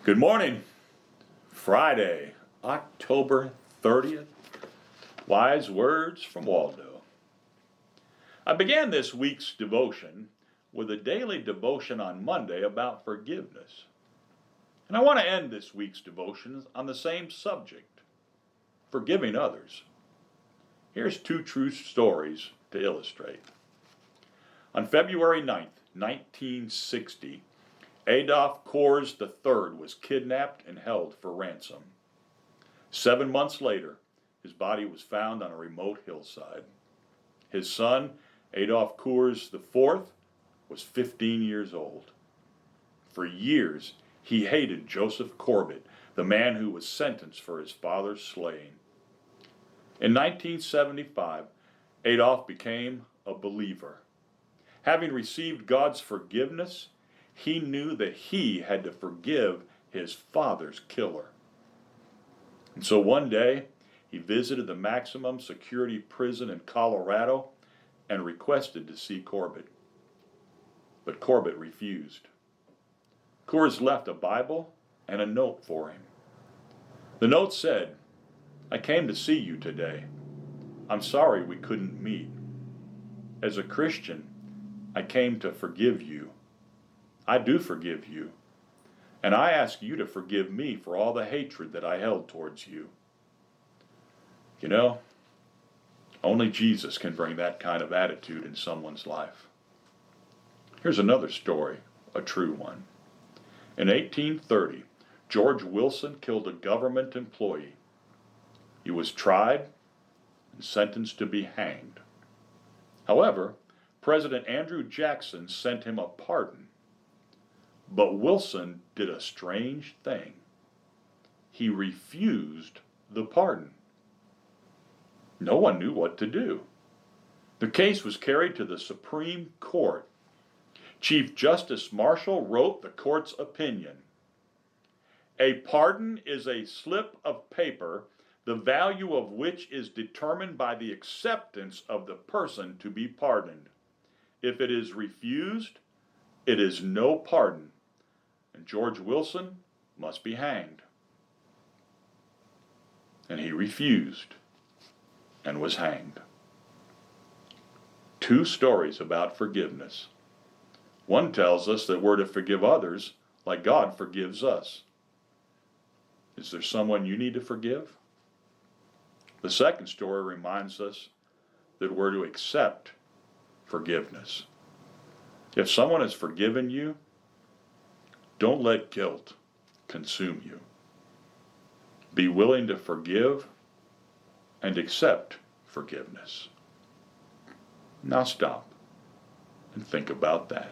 Good morning. Friday, October 30th. Wise words from Waldo. I began this week's devotion with a daily devotion on Monday about forgiveness. And I want to end this week's devotion on the same subject, forgiving others. Here's two true stories to illustrate. On February 9th, 1960, Adolf Kors III was kidnapped and held for ransom. 7 months later, his body was found on a remote hillside. His son, Adolf Kors IV, was 15 years old. For years, he hated Joseph Corbett, the man who was sentenced for his father's slaying. In 1975, Adolf became a believer. Having received God's forgiveness, he knew that he had to forgive his father's killer. And so one day, he visited the maximum security prison in Colorado and requested to see Corbett. But Corbett refused. Kors left a Bible and a note for him. The note said, "I came to see you today. I'm sorry we couldn't meet. As a Christian, I came to forgive you. I do forgive you, and I ask you to forgive me for all the hatred that I held towards you." You know, only Jesus can bring that kind of attitude in someone's life. Here's another story, a true one. In 1830, George Wilson killed a government employee. He was tried and sentenced to be hanged. However, President Andrew Jackson sent him a pardon. But Wilson did a strange thing. He refused the pardon. No one knew what to do. The case was carried to the Supreme Court. Chief Justice Marshall wrote the court's opinion. "A pardon is a slip of paper, the value of which is determined by the acceptance of the person to be pardoned. If it is refused, it is no pardon, and George Wilson must be hanged." And he refused and was hanged. Two stories about forgiveness. One tells us that we're to forgive others like God forgives us. Is there someone you need to forgive? The second story reminds us that we're to accept forgiveness. If someone has forgiven you, don't let guilt consume you. Be willing to forgive and accept forgiveness. Now stop and think about that.